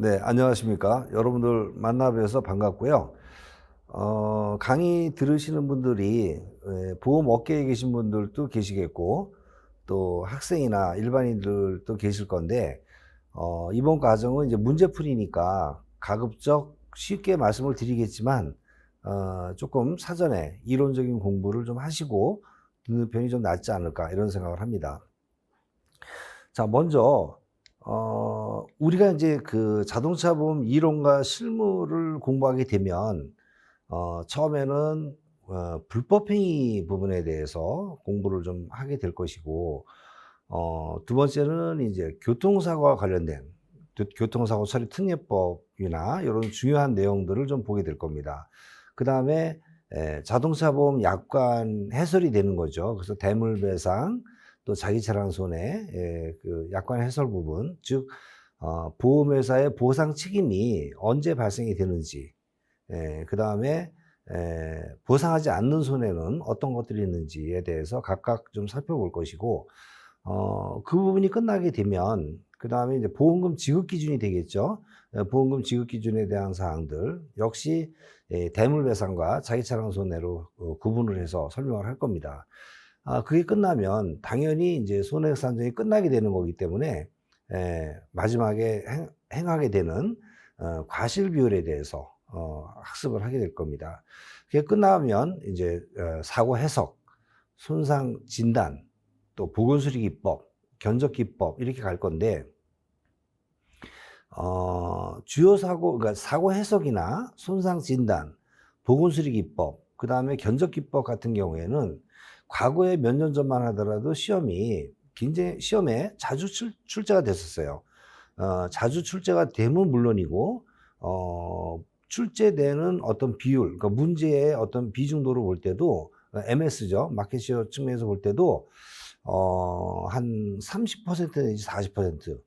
네, 안녕하십니까. 여러분들 만나 뵈서 반갑고요. 강의 들으시는 분들이 보험 업계에 계신 분들도 계시겠고, 또 학생이나 일반인들도 계실 건데, 이번 과정은 이제 문제풀이니까 가급적 쉽게 말씀을 드리겠지만, 조금 사전에 이론적인 공부를 좀 하시고 듣는 편이 좀 낫지 않을까, 이런 생각을 합니다. 자, 먼저, 우리가 이제 그 자동차 보험 이론과 실무를 공부하게 되면, 처음에는, 불법행위 부분에 대해서 공부를 좀 하게 될 것이고, 두 번째는 이제 교통사고와 관련된 교통사고 처리 특례법이나 이런 중요한 내용들을 좀 보게 될 겁니다. 그 다음에 자동차 보험 약관 해설이 되는 거죠. 그래서 대물배상, 또 자기차량 손해, 그 약관 해설 부분, 즉 보험회사의 보상 책임이 언제 발생이 되는지, 그 다음에 보상하지 않는 손해는 어떤 것들이 있는지에 대해서 각각 좀 살펴볼 것이고, 그 부분이 끝나게 되면 그 다음에 이제 보험금 지급 기준이 되겠죠. 보험금 지급 기준에 대한 사항들 역시 대물배상과 자기차량 손해로 구분을 해서 설명을 할 겁니다. 그게 끝나면 당연히 이제 손해액 산정이 끝나게 되는 거기 때문에 마지막에 행하게 되는 과실 비율에 대해서 학습을 하게 될 겁니다. 그게 끝나면 이제 사고 해석, 손상 진단, 또 보건수리 기법, 견적 기법 이렇게 갈 건데, 주요 사고, 그러니까 사고 해석이나 손상 진단, 보건수리 기법, 그 다음에 견적 기법 같은 경우에는 과거에 몇 년 전만 하더라도 시험에 자주 출제가 됐었어요. 자주 출제가 되면 물론이고, 출제되는 어떤 비율, 그러니까 문제의 어떤 비중도를 볼 때도, MS죠. 마켓시어 측면에서 볼 때도, 한 30% 내지 40%,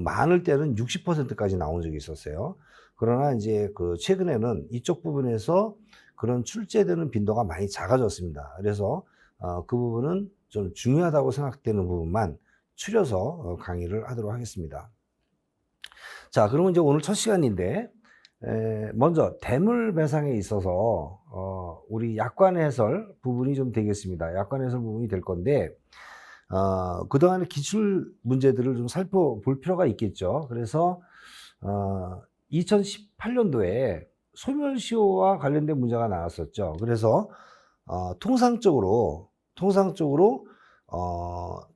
많을 때는 60%까지 나온 적이 있었어요. 그러나 이제 그 최근에는 이쪽 부분에서 그런 출제되는 빈도가 많이 작아졌습니다. 그래서 그 부분은 좀 중요하다고 생각되는 부분만 추려서 강의를 하도록 하겠습니다. 자, 그러면 이제 오늘 첫 시간인데, 먼저 대물배상에 있어서 우리 약관 해설 부분이 좀 되겠습니다. 약관 해설 부분이 될 건데, 그동안의 기출 문제들을 좀 살펴볼 필요가 있겠죠. 그래서 2018년도에 소멸시효와 관련된 문제가 나왔었죠. 그래서 통상적으로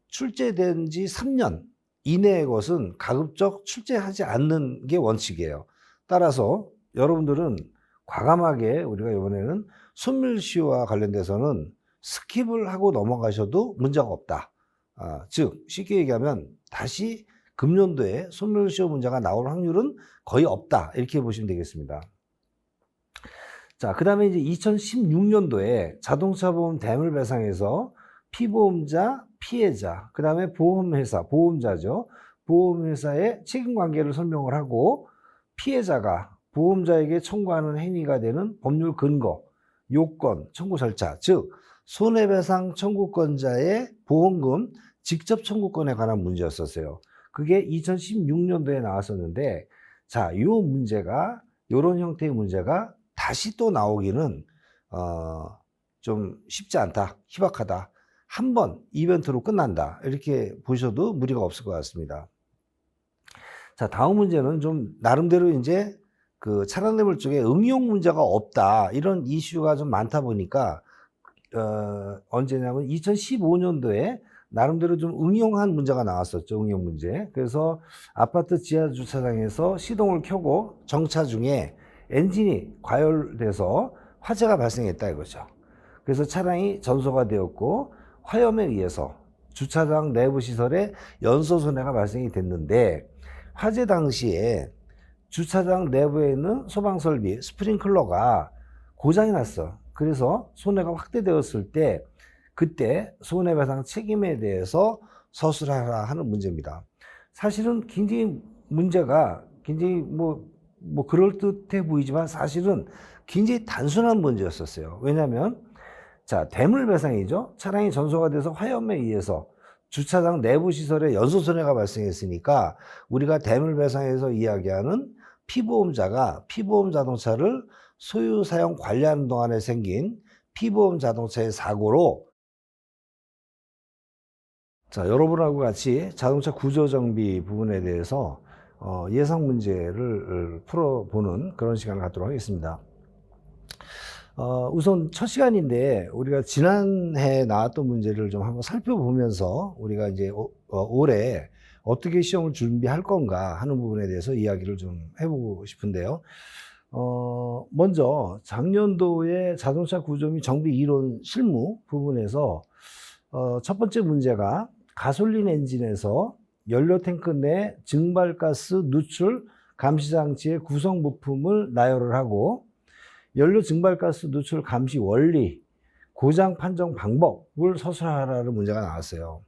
출제된 지 3년 이내의 것은 가급적 출제하지 않는 게 원칙이에요. 따라서 여러분들은 과감하게 우리가 이번에는 소멸시효와 관련돼서는 스킵을 하고 넘어가셔도 문제가 없다. 즉 쉽게 얘기하면 다시 금년도에 소멸시효 문제가 나올 확률은 거의 없다, 이렇게 보시면 되겠습니다. 자, 그 다음에 이제 2016년도에 자동차보험 대물배상에서 피보험자, 피해자, 그 다음에 보험회사, 보험자죠. 보험회사의 책임관계를 설명을 하고, 피해자가 보험자에게 청구하는 행위가 되는 법률 근거, 요건, 청구 절차, 즉 손해배상 청구권자의 보험금 직접 청구권에 관한 문제였었어요. 그게 2016년도에 나왔었는데, 자, 요런 형태의 문제가 다시 또 나오기는 좀 쉽지 않다, 희박하다. 한 번 이벤트로 끝난다, 이렇게 보셔도 무리가 없을 것 같습니다. 자, 다음 문제는 좀 나름대로 이제 그 차량뇌물 쪽에 응용 문제가 없다, 이런 이슈가 좀 많다 보니까 언제냐면 2015년도에 나름대로 좀 응용한 문제가 나왔었죠. 응용 문제. 그래서 아파트 지하 주차장에서 시동을 켜고 정차 중에 엔진이 과열돼서 화재가 발생했다 이거죠. 그래서 차량이 전소가 되었고 화염에 의해서 주차장 내부 시설에 연소 손해가 발생이 됐는데, 화재 당시에 주차장 내부에 있는 소방 설비 스프링클러가 고장이 났어. 그래서 손해가 확대되었을 때 그때 손해배상 책임에 대해서 서술하라 하는 문제입니다. 사실은 굉장히 문제가 굉장히 뭐 그럴듯해 보이지만 사실은 굉장히 단순한 문제였었어요. 왜냐하면 자, 대물배상이죠. 차량이 전소가 돼서 화염에 의해서 주차장 내부 시설에 연소 손해가 발생했으니까 우리가 대물배상에서 이야기하는 피보험자가 피보험 자동차를 소유 사용 관리하는 동안에 생긴 피보험 자동차의 사고로, 자, 여러분하고 같이 자동차 구조정비 부분에 대해서 예상 문제를 풀어보는 그런 시간을 갖도록 하겠습니다. 우선 첫 시간인데 우리가 지난해 나왔던 문제를 좀 한번 살펴보면서 우리가 이제 올해 어떻게 시험을 준비할 건가 하는 부분에 대해서 이야기를 좀 해보고 싶은데요. 먼저 작년도에 자동차 구조 및 정비 이론 실무 부분에서 첫 번째 문제가 가솔린 엔진에서 연료 탱크 내 증발가스 누출 감시 장치의 구성 부품을 나열을 하고 연료 증발가스 누출 감시 원리, 고장 판정 방법을 서술하라는 문제가 나왔어요.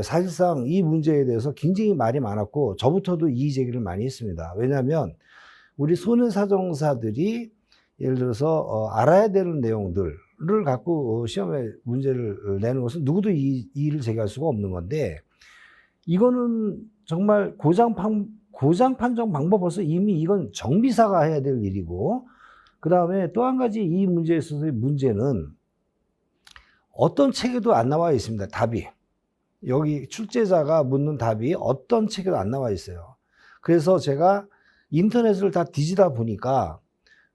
사실상 이 문제에 대해서 굉장히 말이 많았고 저부터도 이의 제기를 많이 했습니다. 왜냐하면 우리 손해사정사들이 예를 들어서 알아야 되는 내용들을 갖고 시험에 문제를 내는 것은 누구도 이의를 제기할 수가 없는 건데, 이거는 정말 고장 판정 방법, 벌써 이미 이건 정비사가 해야 될 일이고, 그 다음에 또 한 가지 이 문제에 있어서의 문제는 어떤 책에도 안 나와 있습니다. 답이. 여기 출제자가 묻는 답이 어떤 책에도 안 나와 있어요. 그래서 제가 인터넷을 다 뒤지다 보니까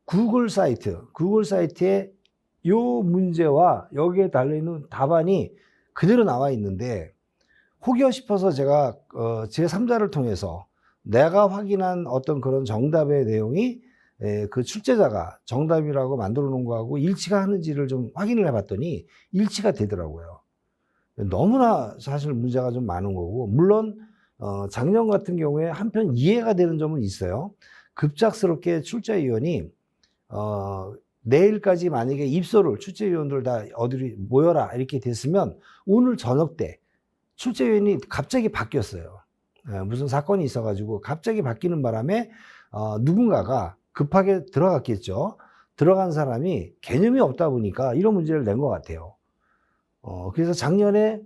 구글 사이트에 이 문제와 여기에 달려있는 답안이 그대로 나와 있는데, 혹여 싶어서 제가 제3자를 통해서 내가 확인한 어떤 그런 정답의 내용이 그 출제자가 정답이라고 만들어 놓은 거하고 일치가 하는지를 좀 확인을 해봤더니 일치가 되더라고요. 너무나 사실 문제가 좀 많은 거고, 물론 작년 같은 경우에 한편 이해가 되는 점은 있어요. 급작스럽게 출제위원이 내일까지 만약에 입소를 출제위원들 다 어디로 모여라 이렇게 됐으면 오늘 저녁 때 출제위원이 갑자기 바뀌었어요. 무슨 사건이 있어가지고 갑자기 바뀌는 바람에 누군가가 급하게 들어갔겠죠. 들어간 사람이 개념이 없다 보니까 이런 문제를 낸 것 같아요. 그래서 작년에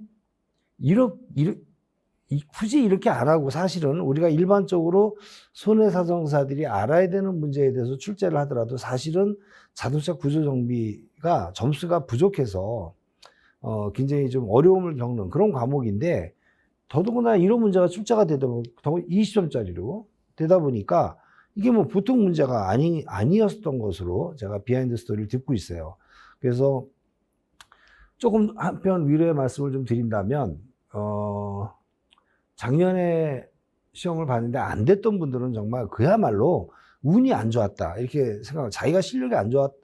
굳이 이렇게 안 하고, 사실은 우리가 일반적으로 손해사정사들이 알아야 되는 문제에 대해서 출제를 하더라도 사실은 자동차 구조정비가 점수가 부족해서 굉장히 좀 어려움을 겪는 그런 과목인데, 더더구나 이런 문제가 출제가 되다 보니 20점짜리로 되다 보니까 이게 뭐 보통 문제가 아니었던 것으로 제가 비하인드 스토리를 듣고 있어요. 그래서 조금 한편 위로의 말씀을 좀 드린다면, 작년에 시험을 봤는데 안 됐던 분들은 정말 그야말로 운이 안 좋았다 이렇게 생각을, 자기가 실력이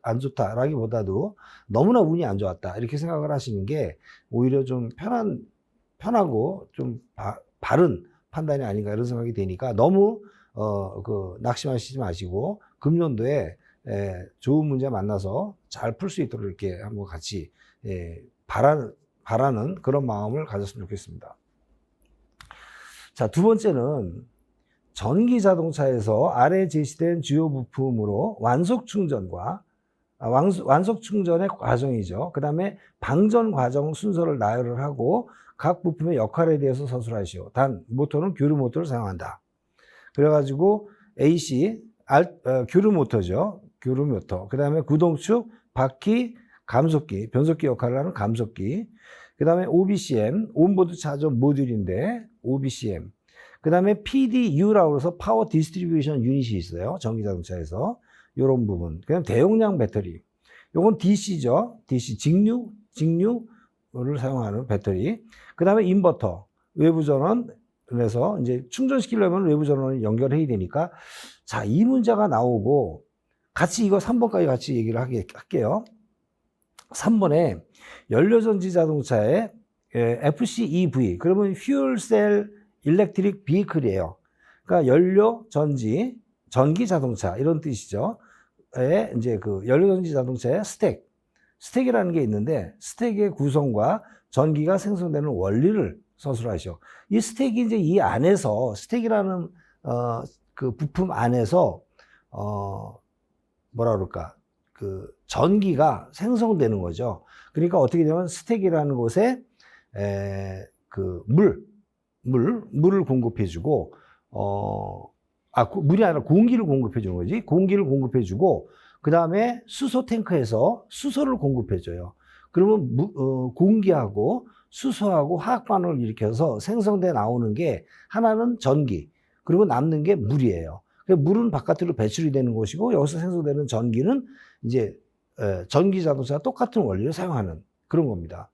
안 좋다라기보다도 너무나 운이 안 좋았다 이렇게 생각을 하시는 게 오히려 좀 편하고 좀 바른 판단이 아닌가 이런 생각이 되니까, 너무 낙심하시지 마시고 금년도에 좋은 문제 만나서 잘 풀 수 있도록 이렇게 한번 같이 바라는 그런 마음을 가졌으면 좋겠습니다. 자, 두 번째는 전기 자동차에서 아래 제시된 주요 부품으로 완속 충전의 과정이죠. 그 다음에 방전 과정 순서를 나열을 하고 각 부품의 역할에 대해서 서술하시오. 단, 모터는 교류 모터를 사용한다. 그래가지고 AC, 교류 모터죠. 교류 모터. 그 다음에 구동축, 바퀴, 감속기, 변속기 역할을 하는 감속기. 그 다음에 OBCM, 온보드 차저 모듈인데 OBCM. 그 다음에 PDU라고 해서 파워 디스트리뷰션 유닛이 있어요. 전기자동차에서. 이런 부분. 그 다음에 대용량 배터리. 요건 DC죠. DC, 직류를 사용하는 배터리. 그 다음에 인버터, 외부 전원. 그래서 이제 충전시키려면 외부 전원을 연결해야 되니까, 자, 이 문제가 나오고 같이 이거 3번까지 같이 얘기를 할게요. 3번에 연료전지 자동차의 FCEV, 그러면 Fuel Cell Electric Vehicle이에요. 그러니까 연료 전지 전기 자동차 이런 뜻이죠. 이제 그 연료전지 자동차의 스택이라는 게 있는데, 스택의 구성과 전기가 생성되는 원리를 서술하시오. 이 스택이 이제 이 안에서, 스택이라는 그 부품 안에서 뭐라 그럴까, 그 전기가 생성되는 거죠. 그러니까 어떻게 되면 스택이라는 곳에 그 물을 공급해주고, 물이 아니라 공기를 공급해주는 거지. 공기를 공급해주고, 그 다음에 수소 탱크에서 수소를 공급해줘요. 그러면 공기하고 수소하고 화학 반응을 일으켜서 생성돼 나오는 게 하나는 전기, 그리고 남는 게 물이에요. 물은 바깥으로 배출이 되는 것이고, 여기서 생성되는 전기는 이제 전기 자동차와 똑같은 원리를 사용하는 그런 겁니다.